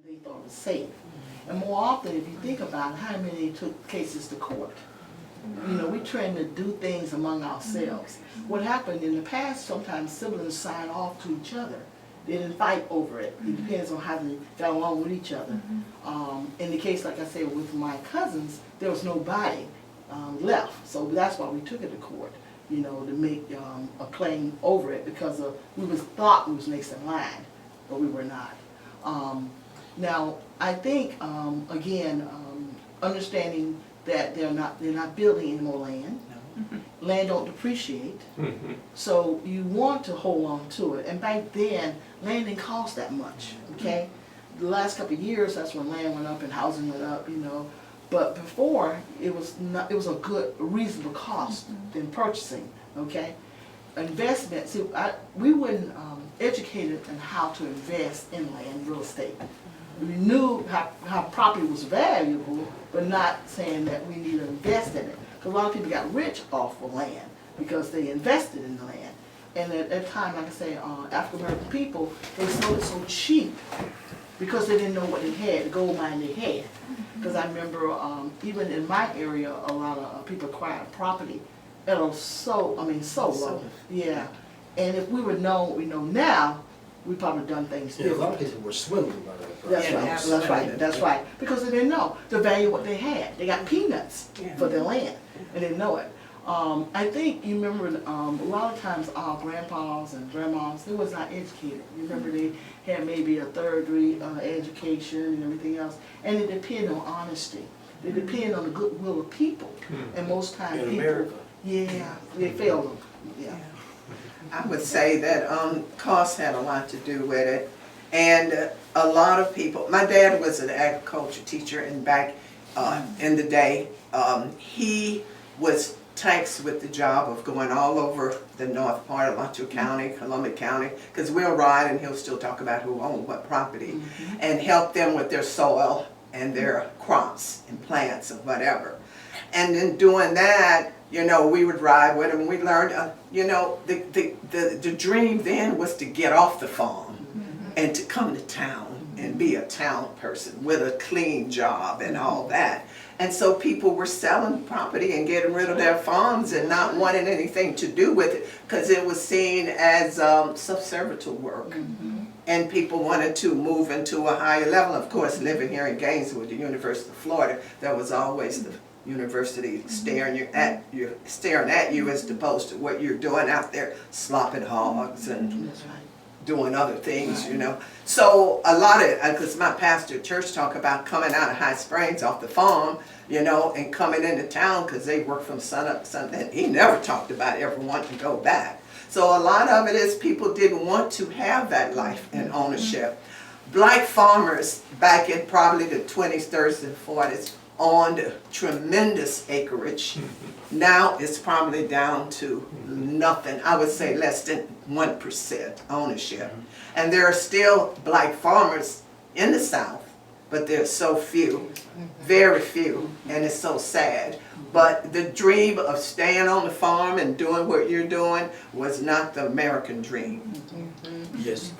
they thought was safe. And more often, if you think about it, how many took cases to court? You know, we trying to do things among ourselves. What happened in the past, sometimes siblings sign off to each other. They didn't fight over it. It depends on how they got along with each other. In the case, like I said, with my cousins, there was nobody left. So that's why we took it to court, you know, to make a claim over it, because we thought we was next in line, but we were not. Now, I think, again, understanding that they're not building any more land. Land don't depreciate, so you want to hold on to it. And back then, land didn't cost that much. Okay, the last couple of years, that's when land went up and housing went up. You know, but before it was not. It was a good, reasonable cost in purchasing. Okay, investment. See, we weren't educated in how to invest in land, real estate. We knew how property was valuable, but not saying that we need to invest in it. Because a lot of people got rich off of land because they invested in the land. And at that time, like I say, African American people, they sold it so cheap because they didn't know what they had, the gold mine they had. Because I remember even in my area, a lot of people acquired property at a so low. Yeah. And if we would know what we know now, we probably done things different. A lot of people were swindling by that. That's right. Because they didn't know the value of what they had. They got peanuts for their land, and they didn't know it. I think you remember a lot of times our grandpas and grandmas, they was not educated. You remember they had maybe a third-degree education and everything else, and it depended on honesty. It depended on the goodwill of people, and most times in people, America, they failed them. Yeah. I would say that cost had a lot to do with it, and a lot of people. My dad was an agriculture teacher, and back in the day, he was taxed with the job of going all over the north part of Alachua County, Columbia County, because we'll ride and he'll still talk about who owned what property, and help them with their soil and their crops and plants and whatever. And in doing that, you know, we would ride with him. We learned, you know, the dream then was to get off the farm and to come to town and be a town person with a clean job and all that. And so people were selling property and getting rid of their farms and not wanting anything to do with it because it was seen as subservient work. And people wanted to move into a higher level. Of course, living here in Gainesville, the University of Florida, there was always the university staring at you as opposed to what you're doing out there, slopping hogs and doing other things, you know. So a lot of, because my pastor at church talk about coming out of High Springs off the farm, you know, and coming into town because they work from sun up to sundown. He never talked about ever wanting to go back. So a lot of it is people didn't want to have that life and ownership. Black farmers back in probably the 20s, 30s, and 40s owned tremendous acreage. Now it's probably down to nothing. I would say less than 1% ownership. And there are still black farmers in the South, but there's so few, very few, and it's so sad. But the dream of staying on the farm and doing what you're doing was not the American dream. Yes,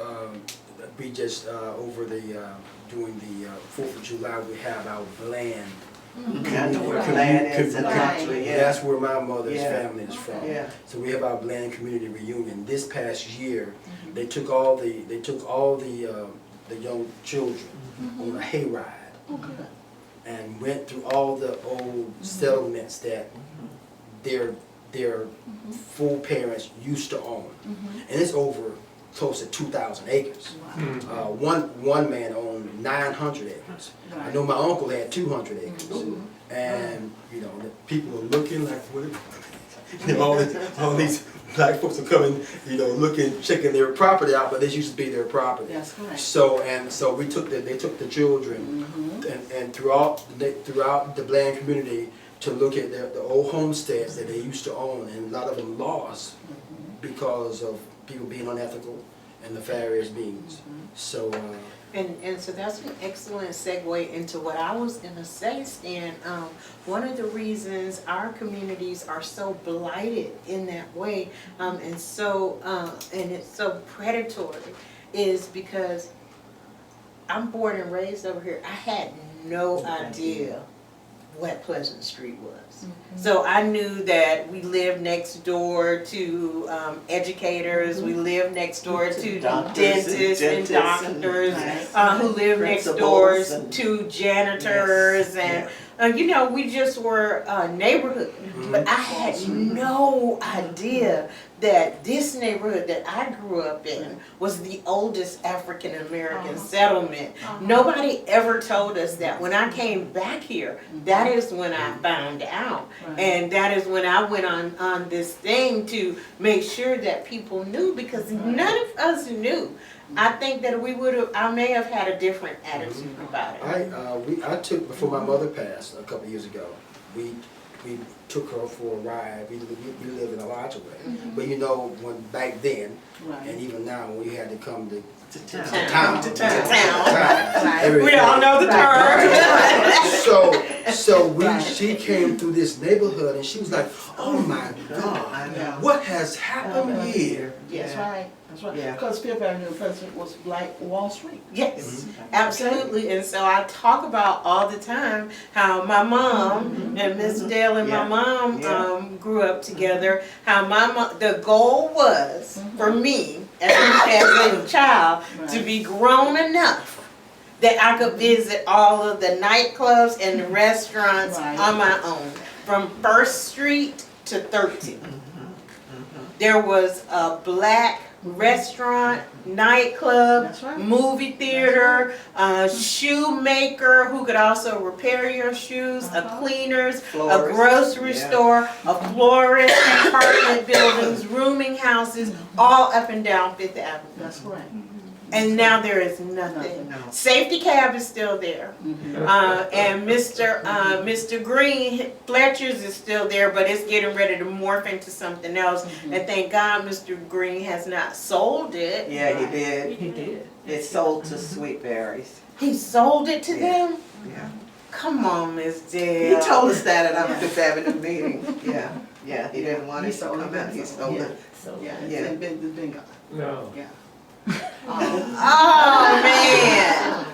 we just over the during the 4th of July we have our Bland. I know where Bland is in Alachua, yeah. That's where my mother's family is from. Yeah. So we have our Bland community reunion. This past year, they took all the young children on a hayride and went through all the old settlements that their full parents used to own, and it's over close to 2,000 acres. One man owned 900 acres. I know my uncle had 200 acres, and you know the people are looking like, what? all these black folks are coming, you know, looking, checking their property out, but this used to be their property. That's correct. So we took they took the children and throughout the Bland community to look at the old homesteads that they used to own, and a lot of them lost because of people being unethical and nefarious means. So and so that's an excellent segue into what I was gonna say, Stan. One of the reasons our communities are so blighted in that way, and it's so predatory, is because I'm born and raised over here. I had no idea what Pleasant Street was. So I knew that we lived next door to educators, we lived next door to dentists and doctors, who lived next door to janitors, and you know, we just were a neighborhood. But I had no idea that this neighborhood that I grew up in was the oldest African American settlement. Nobody ever told us that. When I came back here, that is when I found out. And that is when I went on this thing to make sure that people knew, because none of us knew. I think that I may have had a different attitude about it. I took, before my mother passed a couple of years ago, we took her for a ride. We live in a large way. But you know, when back then, and even now, when we had to come to town. We all know the term. So she came through this neighborhood and she was like, oh my God, what has happened here? That's right. That's right. Yeah. Because Fifth Avenue President was like Wall Street. Yes, absolutely. And so I talk about all the time how my mom and Miss Dale and my mom grew up together. How the goal was for me as a child to be grown enough that I could visit all of the nightclubs and the restaurants on my own, from 1st Street to 13th. There was a black restaurant, nightclub, movie theater, a shoemaker who could also repair your shoes, a cleaners, a grocery store, a florist, apartment buildings, rooming houses, all up and down Fifth Avenue. That's right. And now there is nothing. Safety Cab is still there. And Mr. Green, Fletcher's is still there, but it's getting ready to morph into something else. And thank God Mr. Green has not sold it. Yeah, he did. He did. It sold to Sweet Berries. He sold it to them? Yeah. Come on, Miss He Dale. told us that at our Fifth Avenue meeting. Yeah, he didn't want it to come out. He sold it. It's been gone. No. Yeah. Oh man!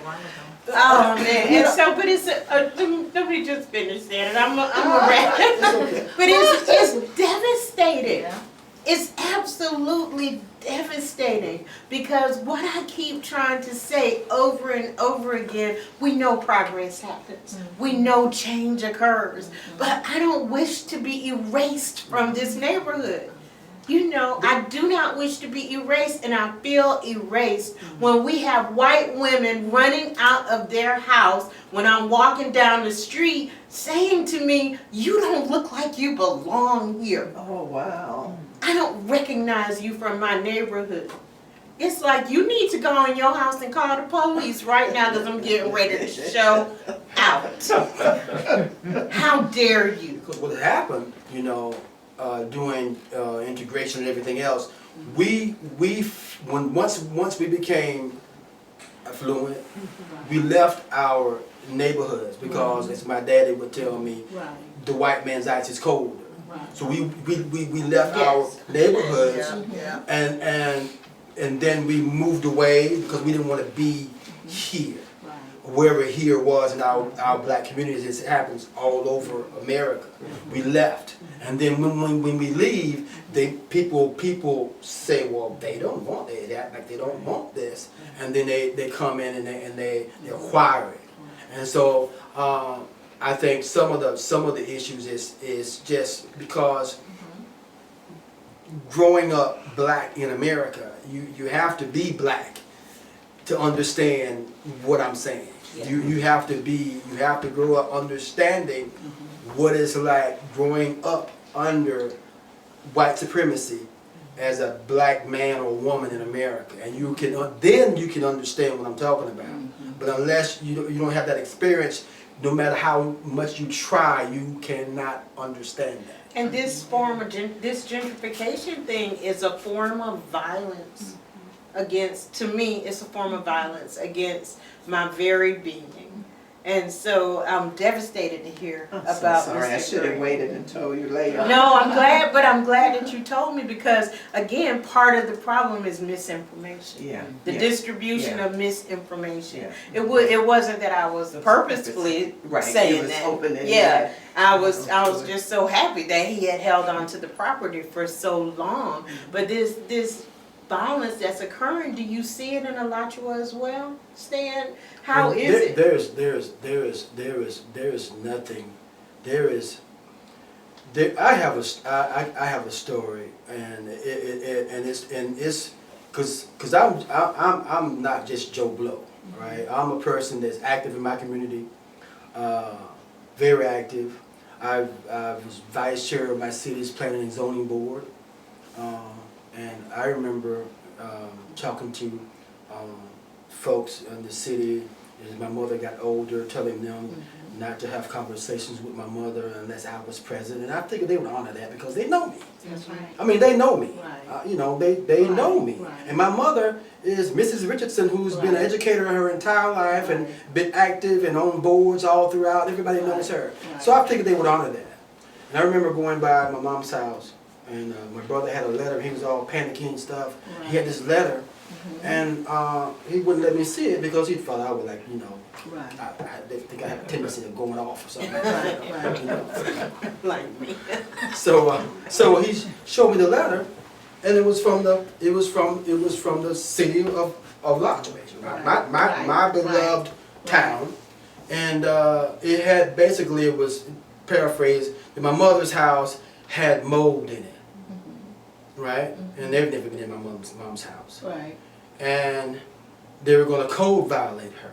Oh man! And so, but it's let me just finish saying it. I'm a wrap. But it's devastating. It's absolutely devastating, because what I keep trying to say over and over again, we know progress happens. We know change occurs, but I don't wish to be erased from this neighborhood. You know, I do not wish to be erased, and I feel erased when we have white women running out of their house when I'm walking down the street saying to me, you don't look like you belong here. Oh, wow. I don't recognize you from my neighborhood. It's like, you need to go in your house and call the police right now, because I'm getting ready to show out. How dare you? Because what happened, you know, doing integration and everything else, once we became affluent, we left our neighborhoods, because as my daddy would tell me, the white man's ice is colder. So we left our neighborhoods, and then we moved away because we didn't want to be here. Wherever here was in our black communities, it happens all over America. We left, and then when we leave, people say, well, they don't want it. They act like they don't want this, and then they come in and they acquire it. And so I think some of the issues is just because growing up black in America, you have to be black to understand what I'm saying. You have to grow up understanding what it's like growing up under white supremacy as a black man or woman in America, and then you can understand what I'm talking about. But unless you don't have that experience, no matter how much you try, you cannot understand that. And this this gentrification thing is a form of violence against, to me, it's a form of violence against my very being. And so I'm devastated to hear I'm about so sorry, I should have waited and told you later. No, I'm glad that you told me, because again, part of the problem is misinformation. Yeah. The yeah. distribution Yeah. of misinformation. Yeah. It wasn't that I was purposefully Right, saying it was that. open and Yeah, that. I was just so happy that he had held on to the property for so long. But this violence that's occurring, do you see it in Alachua as well, Stan? How And is it? There is nothing. I have a story, and it's because I'm not just Joe Blow, right? I'm a person that's active in my community, very active. I was vice chair of my city's planning and zoning board, and I remember talking to folks in the city as my mother got older, telling them not to have conversations with my mother unless I was present, and I figured they would honor that because they know me. That's right. I mean, they know me. Right. You know, they know me. Right. And my mother is Mrs. Richardson, who's been an Right. educator her entire life and Right. been active and on boards all throughout. Everybody knows her. Right. So I figured they would honor that. And I remember going by my mom's house, and my brother had a letter. He was all panicky and stuff. Right. He had this letter, and he wouldn't let me see it because he thought I would, like, you know, Right. I think I have a tendency of going off or something like Right, that. right. You know. Like me. So he showed me the letter, and it was from the city of Lockwood, Right. my beloved town, and it had basically, it was paraphrased, that my mother's house had mold in it, right? And they've never been in my mom's house, Right. and they were going to code violate her,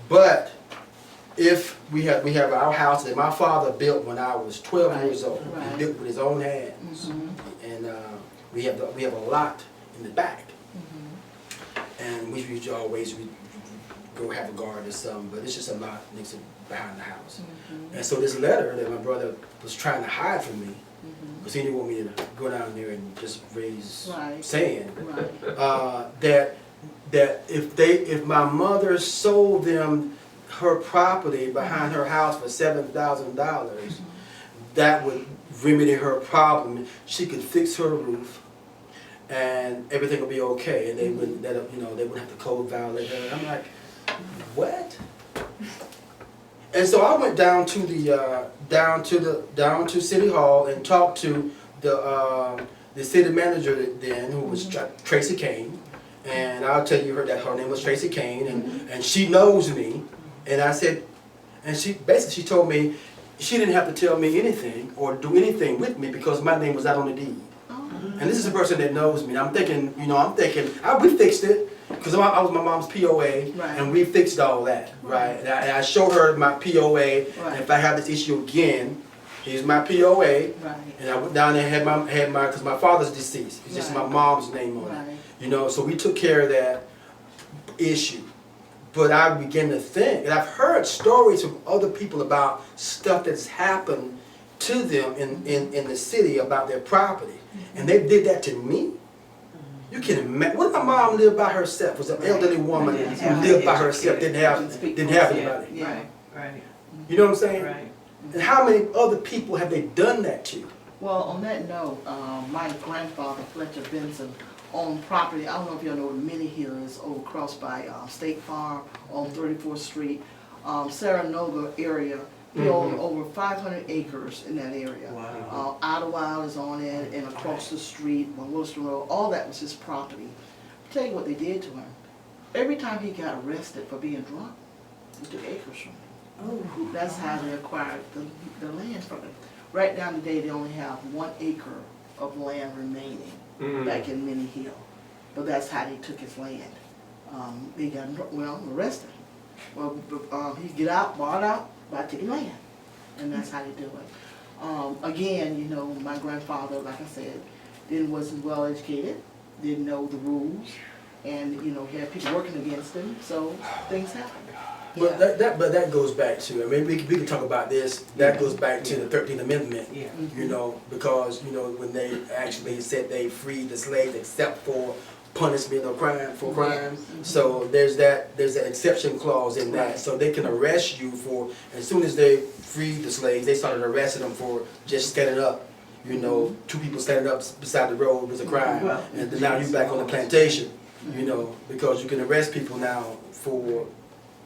but if we have our house that my father built when I was 12 Right, years old, right. he built with his own hands, and we have a lot in the back, and we used to always go have a garden or something, but it's just a lot next to behind the house. And so this letter that my brother was trying to hide from me, because he didn't want me to go down there and just raise Right. sand, Right. that if my mother sold them her property behind her house for $7,000, that would remedy her problem. She could fix her roof, and everything would be okay, and they wouldn't have to code violate her. I'm like, what? And so I went down to City Hall and talked to the city manager then, who was Tracy Kane, and I'll tell you her name was Tracy Kane, and she knows me, and I said, and she told me she didn't have to tell me anything or do anything with me because my name was out on the deed. And this is a person that knows me. And I'm thinking, we fixed it because I was my mom's POA, and we fixed all that, right? And I showed her my POA, and if I have this issue again, here's my POA. Right. And I went down there and had my, because my father's deceased. It's just my mom's name on it. Right. So we took care of that issue. But I began to think, and I've heard stories from other people about stuff that's happened to them in the city about their property. And they did that to me. You can imagine. What if my mom lived by herself? Was an elderly woman who lived by herself, didn't have anybody. Yeah. Right. You know what I'm saying? Right. And how many other people have they done that to? Well, on that note, my grandfather, Fletcher Vinson, owned property. I don't know if y'all know what Mini Hill is over across by State Farm on 34th Street, Saranoga area. He owned over 500 acres in that area. Wow. Idlewild is on it, and across the street on Wilson Road, all that was his property. I'll tell you what they did to him. Every time he got arrested for being drunk, they took acres from him. Oh. That's how they acquired the land from him. Right now today, they only have 1 acre of land remaining back in Mini Hill. But that's how they took his land. They got arrested. Well, he get out, bought out by taking land, and that's how they do it. Again, my grandfather, like I said, wasn't well educated, didn't know the rules, and he had people working against him, so things happen. But that goes back to, I mean, we can talk about this. That goes back to the 13th Amendment. Yeah. Because when they actually said they freed the slaves except for punishment or crime for crime. So there's that exception clause in that, so they can arrest you for, as soon as they freed the slaves, they started arresting them for just standing up. You know, two people standing up beside the road was a crime, and then now you're back on the plantation. You know, because you can arrest people now for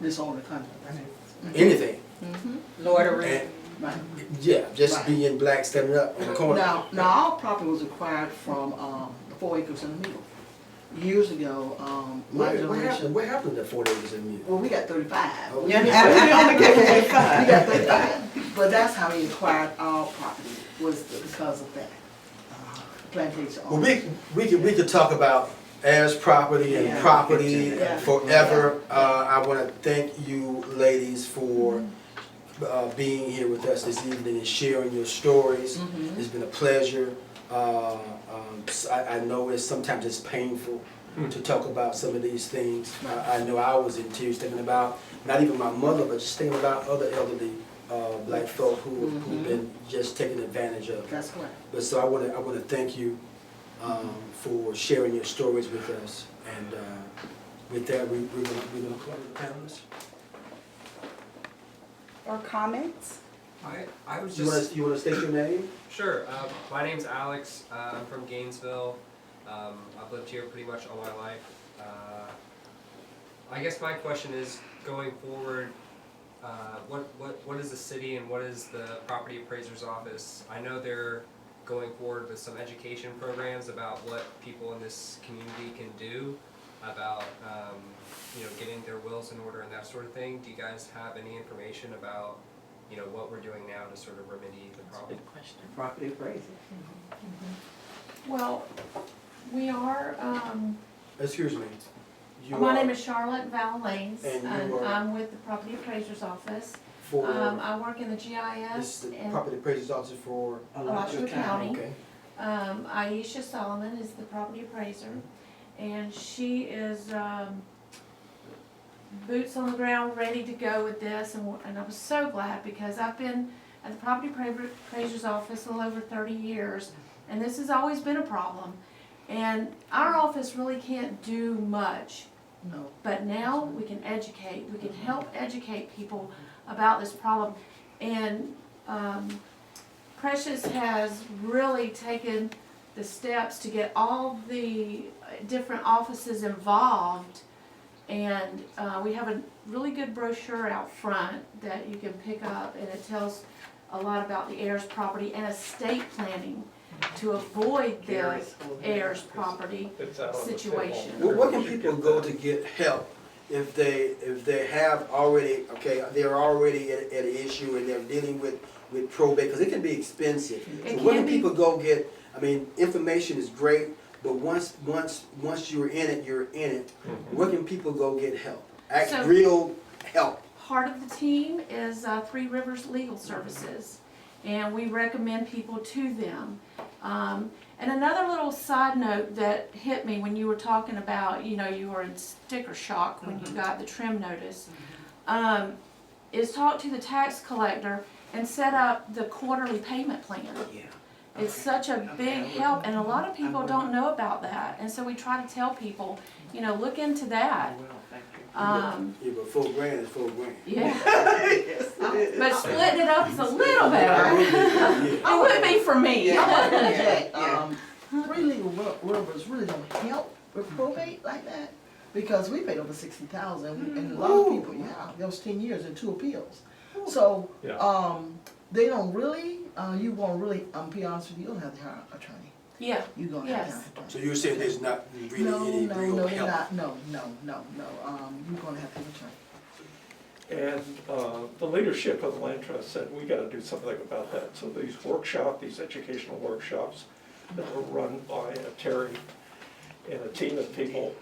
Disorder of conduct. anything. Loitering. And, Right. yeah, just Right. being black standing up in the corner. Now our property was acquired from the 4 acres and a mule. Years ago, my What generation. happened? What happened to 4 acres and mule? Well, we got 35. Oh, We Yeah. got 35. But that's how he acquired our property, was because of that. Plantation. Well, we could talk about heirs property and Yeah. property Yeah. forever. I want to thank you ladies for being here with us this evening and sharing your stories. It's been a pleasure. I know sometimes it's painful to talk about some of these things. I know I was in tears thinking about not even my mother, but just thinking about other elderly black folk who've been just taken advantage of. That's correct. But so I want to thank you for sharing your stories with us. And with that, we're gonna call the panelists. Or comments? I was You just want to state your name? sure. My name's Alex. I'm from Gainesville. I've lived here pretty much all my life. I guess my question is, going forward, what is the city and what is the property appraiser's office? I know they're going forward with some education programs about what people in this community can do about getting their wills in order and that sort of thing. Do you guys have any information about what we're doing now to sort of remedy the problem? Property appraisal. Well, we are, Excuse me. You my are name is Charlotte Valalanes, And you and are- I'm with the Property Appraiser's Office. for I work in the this GIS is the and property appraiser's office for. Alachua County. Okay. Aisha Solomon is the property appraiser, and she is, boots on the ground, ready to go with this, and I was so glad because I've been at the property appraiser's office a little over 30 years, and this has always been a problem. And our office really can't do much, No. but now we can educate, we can help educate people about this problem. And Precious has really taken the steps to get all the different offices involved. And we have a really good brochure out front that you can pick up, and it tells a lot about the heirs property and estate planning to avoid the heirs property situation. Where can people go to get help if they have already, they're already at an issue and they're dealing with probate, because it can be expensive. It So where can can be. people go get, information is great, but once you're in it, you're in it. Where can people go get help? So- Real help. Part of the team is Three Rivers Legal Services, and we recommend people to them. And another little side note that hit me when you were talking about, you were in sticker shock when you got the trim notice, is talk to the tax collector and set up the quarterly payment plan. It's such a big help, and a lot of people don't know about that, and so we try to tell people, look into that. Yeah, but $4,000 is $4,000. Yeah. But splitting it up is a little I better. would be, yeah. It would be for me. I want to Yeah. interject, Three Legal Rivers really don't help with probate like that, because we paid over 60,000, and a lot of people, that was 10 years and 2 appeals. So, they don't really, you won't really, be honest with you, you don't have to hire an attorney. Yeah. You're gonna have to Yes. hire an attorney. So you're saying there's not really any No, real they're help? not, no, you're gonna have to have an attorney. And the leadership of the Land Trust said, we gotta do something about that. So these educational workshops that were run by Terry and a team of people,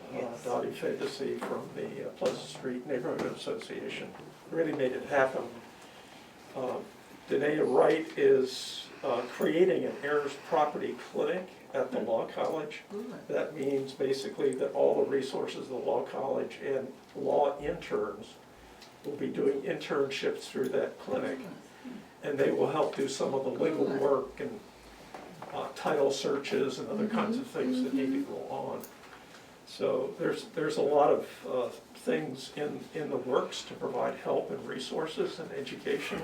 Dottie Fantasy from the Pleasant Street Neighborhood Association, really made it happen. Danae Wright is creating an heirs property clinic at the Law College. That means basically that all the resources of the Law College and law interns will be doing internships through that clinic. And they will help do some of the legal work and title searches and other kinds of things that need to go on. So there's a lot of things in the works to provide help and resources and education.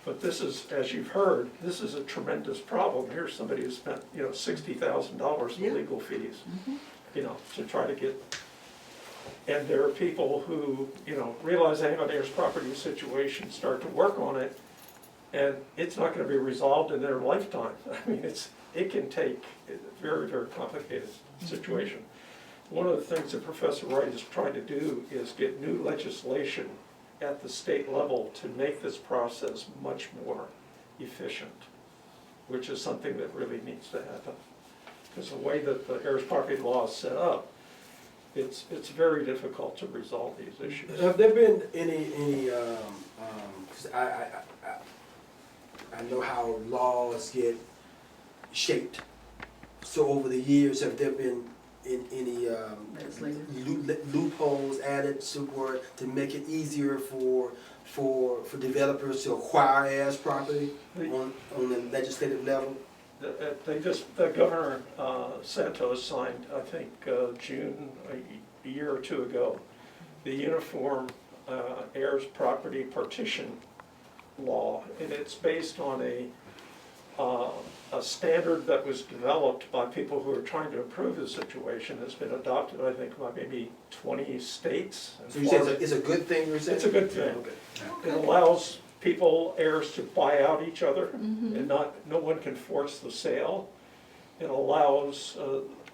But this is, as you've heard, this is a tremendous problem. Here's somebody who spent, $60,000 in legal fees, to try to get. And there are people who, realize they have an heirs property situation, start to work on it, and it's not going to be resolved in their lifetime. I mean, it can take a very, very complicated situation. One of the things that Professor Wright is trying to do is get new legislation at the state level to make this process much more efficient, which is something that really needs to happen. Because the way that the heirs property law is set up, it's very difficult to resolve these issues. Have there been any 'cause I know how laws get shaped. So over the years, have there been any loopholes added to make it easier for developers to acquire heirs property on the legislative level? The Governor Santos signed, I think, June, a year or two ago, the Uniform Heirs Property Partition Law, and it's based on a standard that was developed by people who are trying to improve the situation. It's been adopted, I think, by maybe 20 states. So you say it's a good thing, you're saying? It's a good thing. Okay. It allows heirs to buy out each other, and no one can force the sale. It allows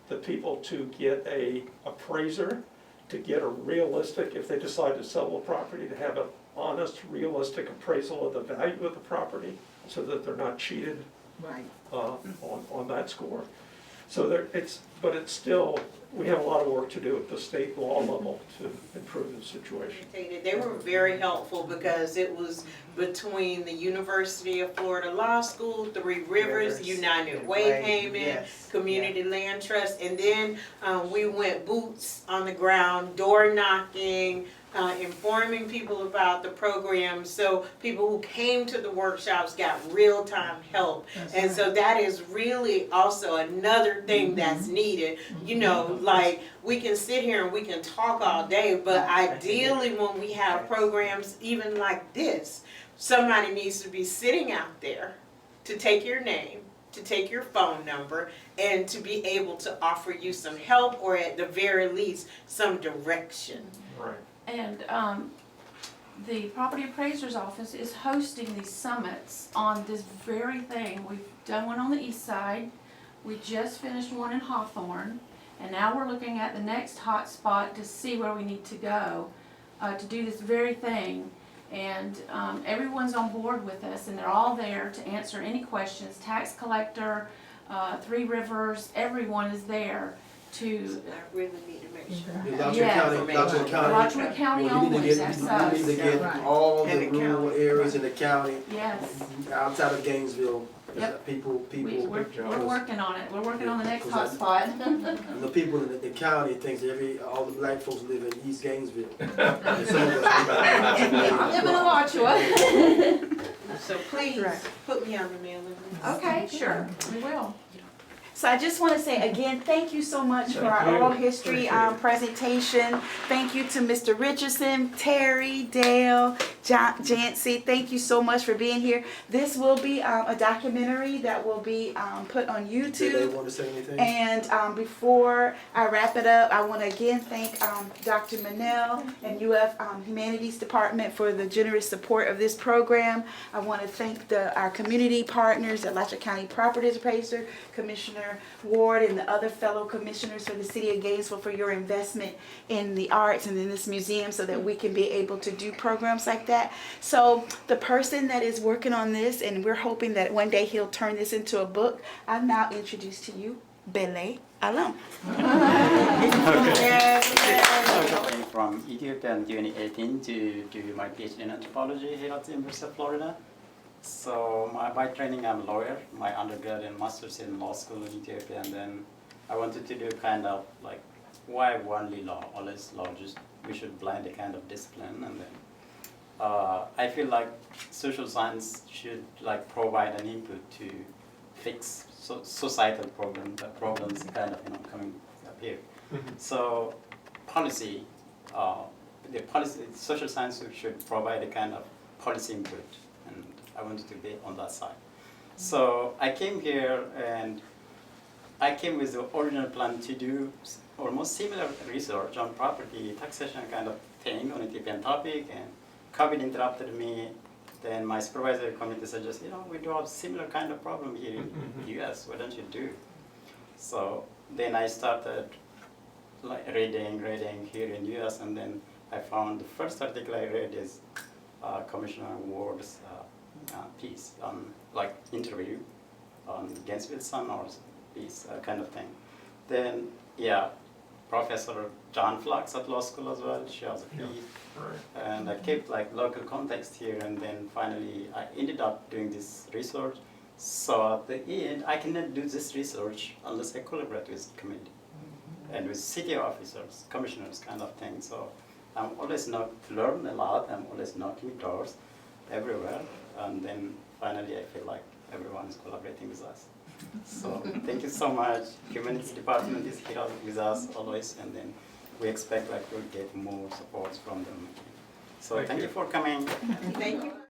the people to get a appraiser, to get a realistic, if they decide to sell the property, to have an honest, realistic appraisal of the value of the property, so that they're not cheated on that score. So but it's still, we have a lot of work to do at the state law level to improve the situation. They were very helpful because it was between the University of Florida Law School, Three Rivers, United Way Payment, Community Land Trust, and then we went boots on the ground, door knocking, informing people about the program, so people who came to the workshops got real-time help. And so that is really also another thing that's needed. Like, we can sit here and we can talk all day, but ideally when we have programs even like this, somebody needs to be sitting out there to take your name, to take your phone number, and to be able to offer you some help, or at the very least, some direction. Right. And the Property Appraiser's Office is hosting these summits on this very thing. We've done one on the east side, we just finished one in Hawthorne, and now we're looking at the next hot spot to see where we need to go to do this very thing. And everyone's on board with us, and they're all there to answer any questions. Tax collector, Three Rivers, everyone is there to. I really need to make sure. Alachua County always, that's us. We need to get all the rural areas in the county, Yes. outside of Gainesville. Yep. People. We're working on it. We're working on the next hot spot. The people in the county thinks all the black folks live in East Gainesville. I live in Alachua. So please, put me on the mailing list. Okay, sure, we will. So I just want to say again, thank you so much for our oral history presentation. Thank you to Mr. Richardson, Terry, Dale, Jancie. Thank you so much for being here. This will be a documentary that will be put on YouTube. Did they want to say anything? And before I wrap it up, I want to again thank Dr. Manel and UF Humanities Department for the generous support of this program. I want to thank our community partners, the Alachua County Property Appraiser, Commissioner Ward, and the other fellow commissioners for the City of Gainesville for your investment in the arts and in this museum so that we can be able to do programs like that. So the person that is working on this, and we're hoping that one day he'll turn this into a book, I'll now introduce to you Belay, Alem. Coming from Ethiopia in 2018 to do my PhD in anthropology here at the University of Florida. So by training I'm a lawyer, my undergrad and master's in law school in Ethiopia, and then I wanted to do kind of like, why only law, always law, just we should blend a kind of discipline, and then I feel like social science should like provide an input to fix societal problems kind of coming here. So policy, the policy, social science should provide a kind of policy input, and I wanted to be on that side. So I came here and I came with the original plan to do almost similar research on property taxation kind of thing on a different topic, and COVID interrupted me. Then my supervisory committee suggested, we do have similar kind of problem here in the US, why don't you do? So then I started like reading here in US, and then I found the first article I read is Commissioner Ward's piece, like interview on Jancie Vinson or piece, kind of thing. Then, Professor John Flux at law school as well, she has a piece. Right. And I kept like local context here, and then finally I ended up doing this research. So at the end, I cannot do this research unless I collaborate with the community and with city officers, commissioners, kind of thing. So I'm always not learn a lot. I'm always knocking doors everywhere, and then finally I feel like everyone is collaborating with us. So thank you so much. Humanities department is here with us always, and then we expect like we'll get more support from them. So thank you for coming. Thank you.